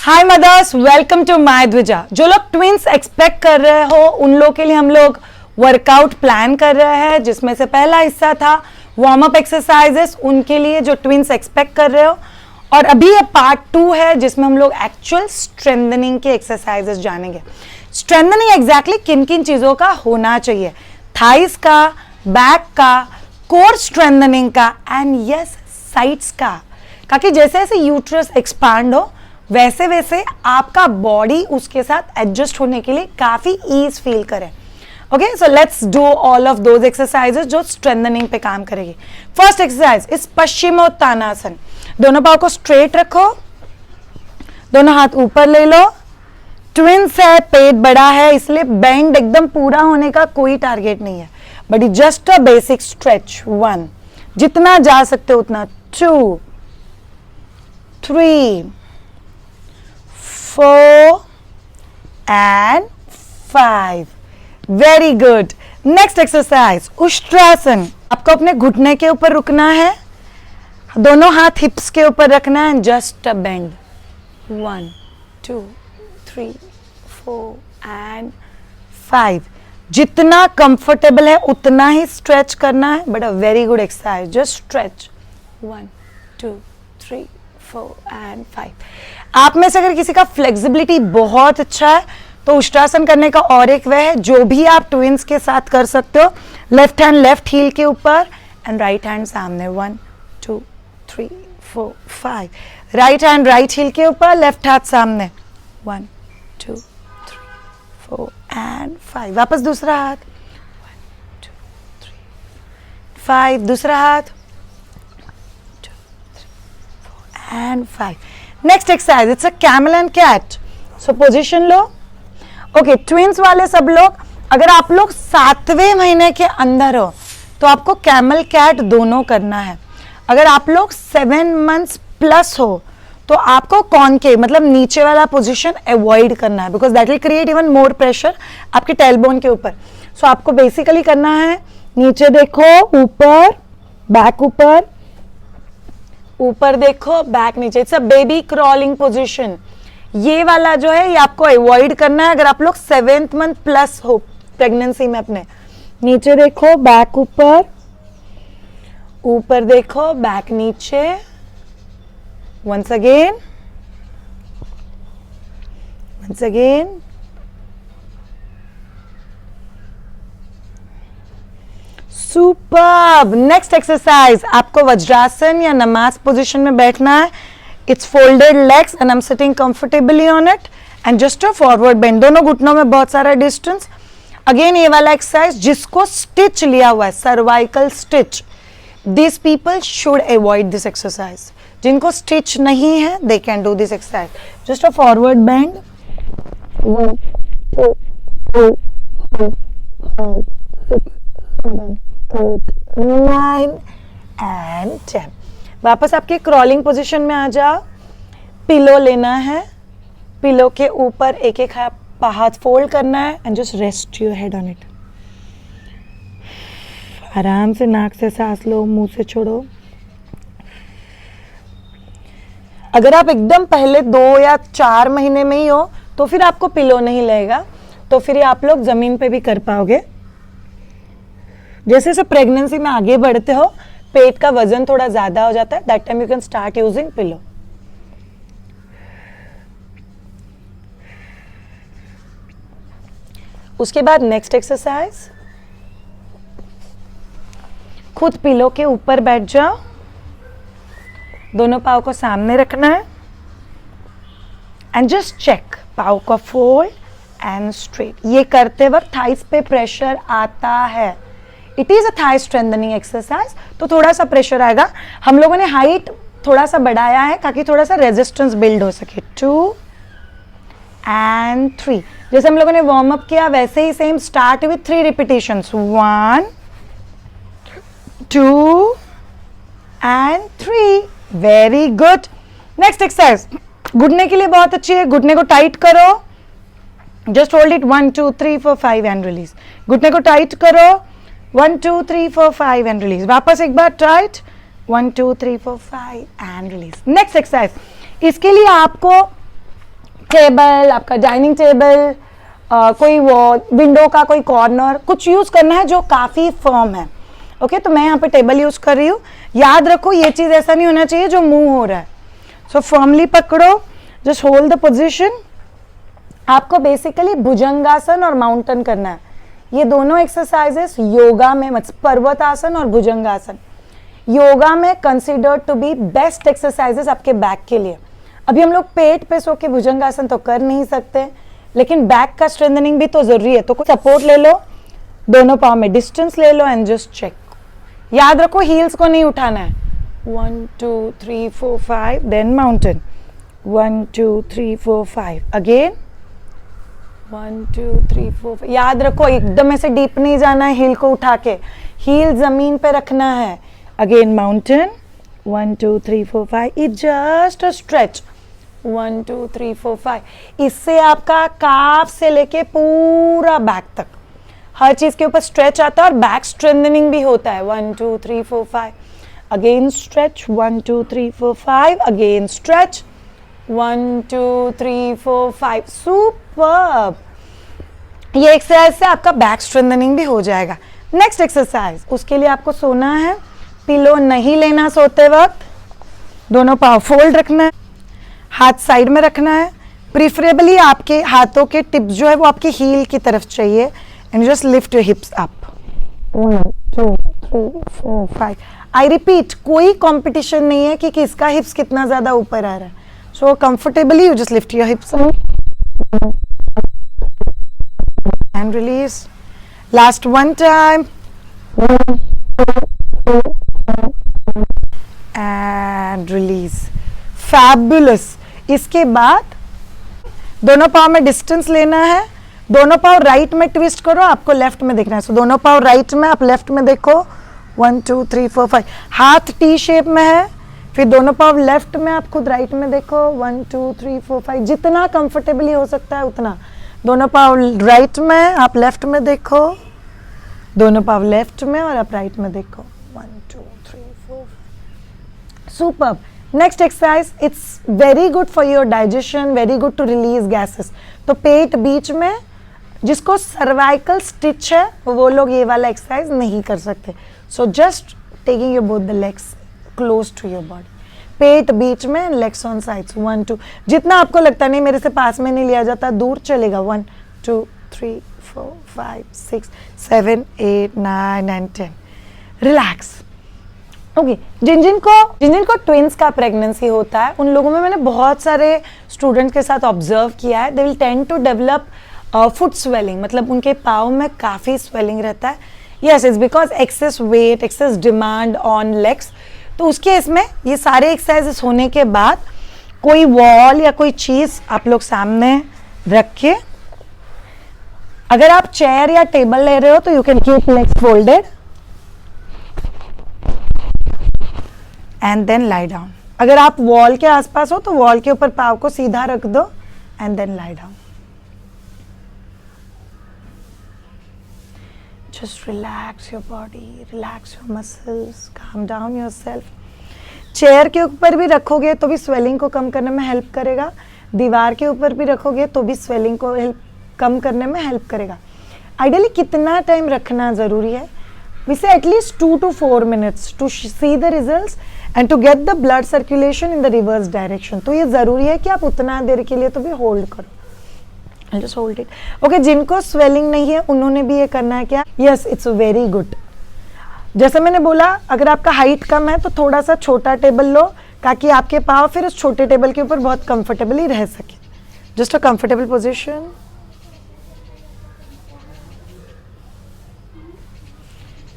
Hi mothers, welcome to my Dwija. जो लोग twins expect कर रहे हो उन लोग के लिए हम लोग वर्कआउट प्लान कर रहे हैं, जिसमें से पहला हिस्सा था वार्म अप एक्सरसाइजेस उनके लिए जो ट्विंस एक्सपेक्ट कर रहे हो, और अभी ये पार्ट 2 है जिसमें हम लोग एक्चुअल स्ट्रेंथनिंग के एक्सरसाइजेस जानेंगे। स्ट्रेंथनिंग एग्जैक्टली किन किन चीजों का होना चाहिए, थाइस का, बैक का, कोर स्ट्रेंथनिंग का एंड यस साइड्स का, ताकि जैसे जैसे यूट्रस एक्सपांड हो वैसे वैसे आपका बॉडी उसके साथ एडजस्ट होने के लिए काफी ईज फील करे। Okay, so let's do all of those exercises जो स्ट्रेंथनिंग पे काम करेगी। फर्स्ट एक्सरसाइज इस पश्चिमोत्तानासन। दोनों पाँव को स्ट्रेट रखो, दोनों हाथ ऊपर ले लो। ट्विंस है, पेट बड़ा है, इसलिए बेंड एकदम पूरा होने का कोई टारगेट नहीं है, but just a basic stretch. 1, जितना जा सकते हो उतना। 2, 3, 4 and 5. Very good. Next exercise ustrasana. आपको अपने घुटने के ऊपर रुकना है, दोनों हाथ हिप्स के ऊपर रखना है, जस्ट अ बेंड। 1, 2, 3, 4 and 5. जितना कंफर्टेबल है उतना ही स्ट्रेच करना है, but a very good exercise. Just stretch. 1, 2, 3, 4 and 5. आप में से अगर किसी का फ्लेक्सिबिलिटी बहुत अच्छा है तो उष्ट्रासन करने का और एक वे है जो भी आप ट्विंस के साथ कर सकते हो। लेफ्ट हैंड लेफ्ट हील के ऊपर एंड राइट हैंड सामने। 1, 2, 3, 4, 5. राइट हैंड राइट हील के ऊपर, लेफ्ट हाथ सामने। 1, 2, 3, 4 and 5. वापस दूसरा हाथ। 1, 2, 3, 5. दूसरा हाथ। 1, 2, 3, 4 and 5. Next exercise it's a camel and cat. So position लो। ओके, ट्विंस वाले सब लोग, अगर आप लोग 7वें महीने के अंदर हो तो आपको कैमल कैट दोनों करना है। अगर आप लोग 7 मंथ्स प्लस हो तो आपको कॉनकेव मतलब नीचे वाला पोजीशन अवॉइड करना है, because that will create even more pressure आपके टेलबोन के ऊपर। सो आपको बेसिकली करना है नीचे देखो, ऊपर, बैक ऊपर, ऊपर देखो, बैक नीचे। It's a baby crawling position. ये वाला जो है ये आपको अवॉइड करना है अगर आप लोग 7th मंथ प्लस हो प्रेगनेंसी में अपने। नीचे देखो, बैक ऊपर, ऊपर देखो, बैक नीचे। Once again, once again. Superb. Next exercise, आपको वज्रासन या नमाज पोजीशन में बैठना है। It's folded legs and I am sitting comfortably on it and just a forward bend. दोनों घुटनों में बहुत सारा डिस्टेंस। अगेन ये वाला एक्सरसाइज जिसको स्टिच लिया हुआ है, cervical stitch, this people should avoid this exercise. जिनको स्टिच नहीं है they can do this exercise. Just a forward bend. 1, 2, 3, 4, 5, 6, 7, 8, 9 and 10. वापस आपके क्रॉलिंग पोजीशन में आ जाओ। पिलो लेना है, पिलो के ऊपर एक एक हाथ फोल्ड करना है and just rest your head on it. आराम से नाक से सांस लो, मुंह से छोड़ो। अगर आप एकदम पहले 2 या 4 महीने में ही हो तो फिर आपको पिलो नहीं लगेगा, तो फिर ये आप लोग जमीन पे भी कर पाओगे। जैसे जैसे प्रेगनेंसी में आगे बढ़ते हो पेट का वजन थोड़ा ज्यादा हो जाता है, that time you can start using pillow. उसके बाद नेक्स्ट एक्सरसाइज, खुद पिलो के ऊपर बैठ जाओ, दोनों पाँव को सामने रखना है एंड जस्ट चेक पाँव को फोल्ड एंड स्ट्रेट। ये करते वक्त थाइस पे प्रेशर आता है। It is a thigh strengthening exercise, तो थोड़ा सा प्रेशर आएगा। हम लोगों ने हाइट थोड़ा सा बढ़ाया है ताकि थोड़ा सा रेजिस्टेंस बिल्ड हो सके। 2 and 3. जैसे हम लोगों ने वार्म अप किया वैसे ही same start with 3 repetitions. 1, 2 and 3. Very good. Next exercise घुटने के लिए बहुत अच्छी है। घुटने को टाइट करो, just hold it 1, 2, 3, 4, 5 and release. घुटने को टाइट करो, 1, 2, 3, 4, 5 एंड रिलीज। वापस एक बार tight, 1, 2, 3, 4, 5 and release. Next exercise, इसके लिए आपको टेबल, आपका डाइनिंग टेबल, कोई वो विंडो का कोई कॉर्नर, कुछ यूज करना है जो काफी फर्म है। ओके, तो मैं यहाँ पे टेबल यूज कर रही हूँ। याद रखो ये चीज ऐसा नहीं होना चाहिए जो मूव हो रहा है। सो फर्मली पकड़ो, जस्ट होल्ड द पोजिशन। आपको बेसिकली भुजंगासन और माउंटेन करना है। ये दोनों एक्सरसाइजेस योगा में, मतलब पर्वतासन और भुजंगासन, योगा में considered to be best exercises आपके बैक के लिए। अभी हम लोग पेट पे सो के भुजंगासन तो कर नहीं सकते, लेकिन बैक का स्ट्रेंथनिंग भी तो जरूरी है। तो कोई सपोर्ट ले लो, दोनों पाँव में डिस्टेंस ले लो एंड जस्ट चेक। याद रखो हील्स को नहीं उठाना है। 1 2 3 4 5, देन माउंटेन। 1 2 3 4 5, अगेन 1 2 3 4 5। याद रखो एकदम ऐसे डीप नहीं जाना है हील को उठा के, हील जमीन पे रखना है। Again mountain. 1 2 3 4 5, it just a stretch. 1 2 3 4 5। इससे आपका काफ से लेके पूरा बैक तक हर चीज के ऊपर स्ट्रेच आता है और बैक स्ट्रेंथनिंग भी होता है। 1 2 3 4 5, again stretch. 1 2 3 4 5, again stretch. 1 2 3 4 5, superb. ये एक्सरसाइज से आपका बैक स्ट्रेंथनिंग भी हो जाएगा। नेक्स्ट एक्सरसाइज, उसके लिए आपको सोना है, पिलो नहीं लेना सोते वक्त, दोनों पाँव फोल्ड रखना है, हाथ साइड में रखना है। प्रिफरेबली आपके हाथों के टिप जो है वो आपकी हील की तरफ चाहिए and just lift your hips up. 1 2 3 4 5। I repeat, कोई कंपटीशन नहीं है कि किसका हिप्स कितना ज्यादा ऊपर आ रहा है। So comfortably you just lift your hips up and release. Last one time and release. Fabulous. इसके बाद दोनों पाँव में डिस्टेंस लेना है, दोनों पाँव राइट में ट्विस्ट करो, आपको लेफ्ट में देखना है। सो दोनों पाँव राइट में, आप लेफ्ट में देखो। 1 2 3 4 5। हाथ टी शेप में है, फिर दोनों पाँव लेफ्ट में, आप खुद राइट में देखो। 1 2 3 4 5। जितना कंफर्टेबली हो सकता है उतना। दोनों पाँव राइट में, आप लेफ्ट में देखो, दोनों पाँव लेफ्ट में और आप राइट में देखो। 1 2 3 4। Superb. Next exercise, it's very good for your digestion, very good to release gases. तो पेट बीच में, जिसको सर्वाइकल स्टिच है वो लोग ये वाला एक्सरसाइज नहीं कर सकते। So just taking your both the legs close to your body, पेट बीच में, लेग्स ऑन साइड्स। 1 2। जितना आपको लगता नहीं मेरे से पास में नहीं लिया जाता, दूर चलेगा। 1 2 3 4 5 6 7 8 9 and 10। रिलैक्स। ओके, जिन जिन को ट्विंस का प्रेगनेंसी होता है, उन लोगों में मैंने बहुत सारे स्टूडेंट्स के साथ ऑब्जर्व किया है, they will tend to develop foot swelling, मतलब उनके पाँव में काफ़ी स्वेलिंग रहता है। Yes, it's because excess weight, excess demand on legs. तो उस केस में ये सारे एक्सरसाइजेस होने के बाद कोई वॉल या कोई चीज़ आप लोग सामने रख के, अगर आप चेयर या टेबल ले रहे हो तो you can keep legs folded and then lie down. अगर आप वॉल के आसपास हो तो वॉल के ऊपर पाँव को सीधा रख दो and then lie down. Just relax your body, relax your muscles, calm down yourself. Chair के ऊपर भी रखोगे तो भी स्वेलिंग को कम करने में हेल्प करेगा, दीवार के ऊपर भी रखोगे तो भी स्वेलिंग को कम करने में हेल्प करेगा। आइडियली कितना टाइम रखना ज़रूरी है? We say at least 2 to 4 minutes to see the results and to get the blood circulation in the reverse direction. तो ये ज़रूरी है कि आप उतना देर के लिए तो भी होल्ड करो। I'll just hold it. Okay, जिनको स्वेलिंग नहीं है उन्होंने भी ये करना है क्या? Yes, it's very good. जैसे मैंने बोला, अगर आपका हाइट कम है तो थोड़ा सा छोटा टेबल लो ताकि आपके पाँव फिर उस छोटे टेबल के ऊपर बहुत कंफर्टेबली रह सके। Just a comfortable position.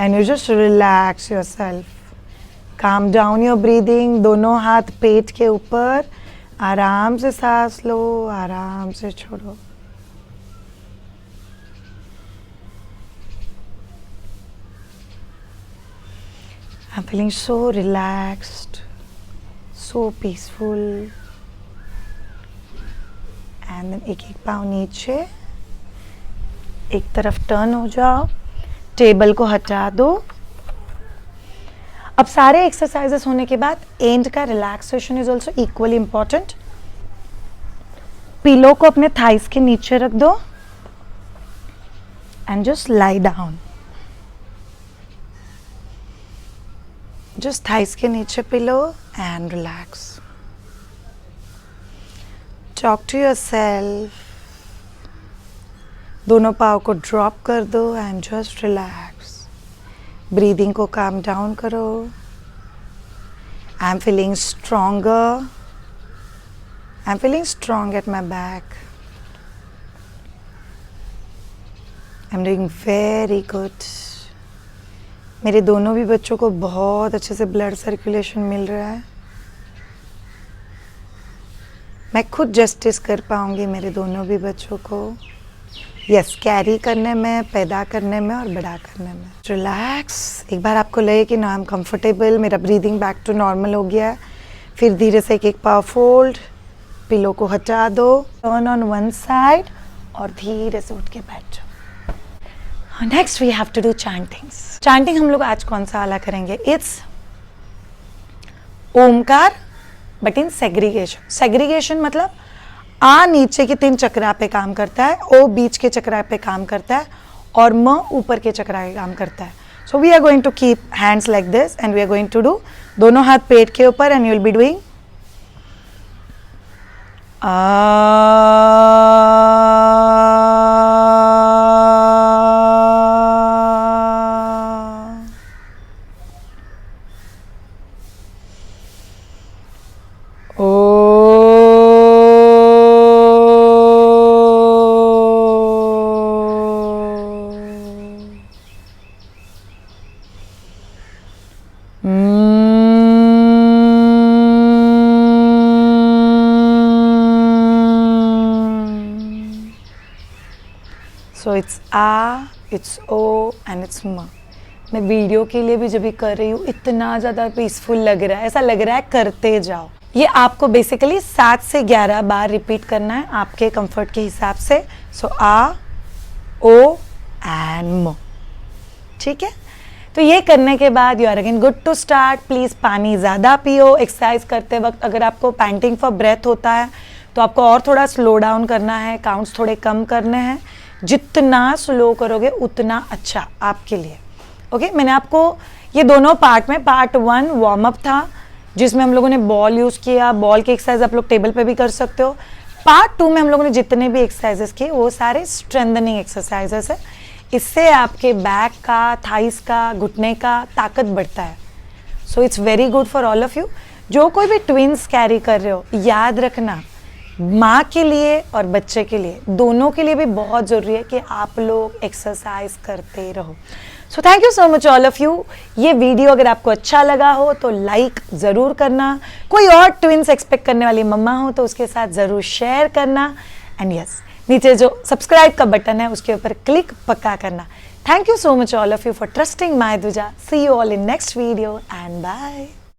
And you just relax yourself. Calm down your breathing. दोनों हाथ पेट के ऊपर, आराम से सांस लो, आराम से छोड़ो। I'm feeling so relaxed, so peaceful. And then एक एक पाँव नीचे, एक तरफ टर्न हो जाओ, टेबल को हटा दो। अब सारे एक्सरसाइजेस होने के बाद एंड का relaxation is also equally important. Pillow को अपने थाइस के नीचे रख दो and just lie down. Just thighs के नीचे pillow and relax. Talk to yourself. दोनों पाँव को ड्रॉप कर दो एंड जस्ट रिलैक्स. ब्रीदिंग को काम डाउन करो. I am feeling stronger. I am feeling strong at my back. I am doing very good. मेरे दोनों भी बच्चों को बहुत अच्छे से ब्लड सर्कुलेशन मिल रहा है. मैं खुद जस्टिस कर पाऊंगी मेरे दोनों भी बच्चों को. यस, कैरी करने में, पैदा करने में और बड़ा करने में. रिलैक्स. एक बार आपको लगे कि ना आई एम कंफर्टेबल, मेरा ब्रीदिंग बैक टू नॉर्मल हो गया, फिर धीरे से एक एक पाव फोल्ड, पिलो को हटा दो, टर्न ऑन वन साइड और धीरे से उठ के बैठ जाओ. Next we have to do chantings. Chanting हम लोग आज कौन सा वाला करेंगे? It's Omkar but in segregation. Segregation मतलब आ नीचे के 3 चक्रा पे काम करता है, ओ बीच के चक्रा पे काम करता है और म ऊपर के चक्रा पे काम करता है. So we are going to keep hands like this and we are going to do दोनों हाथ पेट के ऊपर and you will be doing so it's आ, इट्स ओ एंड इट्स म. मैं वीडियो के लिए भी जब भी कर रही हूँ इतना ज़्यादा पीसफुल लग रहा है, ऐसा लग रहा है करते जाओ. ये आपको बेसिकली 7 से 11 बार रिपीट करना है आपके कंफर्ट के हिसाब से. सो आ, ओ एंड म. ठीक है, तो ये करने के बाद you are again good to start. Please पानी ज़्यादा पियो. एक्सरसाइज करते वक्त अगर आपको पैंटिंग फॉर ब्रेथ होता है तो आपको और थोड़ा स्लो डाउन करना है, काउंट्स थोड़े कम करने हैं. जितना स्लो करोगे उतना अच्छा आपके लिए. ओके, मैंने आपको ये दोनों पार्ट में, पार्ट 1 वार्म अप था जिसमें हम लोगों ने बॉल यूज़ किया. बॉल की एक्सरसाइज आप लोग टेबल पे भी कर सकते हो. पार्ट 2 में हम लोगों ने जितने भी एक्सरसाइजेस किए वो सारे स्ट्रेंथनिंग एक्सरसाइजेस है. इससे आपके बैक का, थाइस का, घुटने का ताकत बढ़ता है. So it's very good for all of you. जो कोई भी ट्विंस कैरी कर रहे हो, याद रखना माँ के लिए और बच्चे के लिए, दोनों के लिए भी बहुत ज़रूरी है कि आप लोग एक्सरसाइज करते रहो. So thank you so much all of you. ये वीडियो अगर आपको अच्छा लगा हो तो लाइक ज़रूर करना. कोई और ट्विंस एक्सपेक्ट करने वाली मम्मा हो तो उसके साथ ज़रूर शेयर करना. एंड यस, नीचे जो सब्सक्राइब का बटन है उसके ऊपर क्लिक पक्का करना. Thank you so much all of you for trusting my Duja. See you all in next video and bye.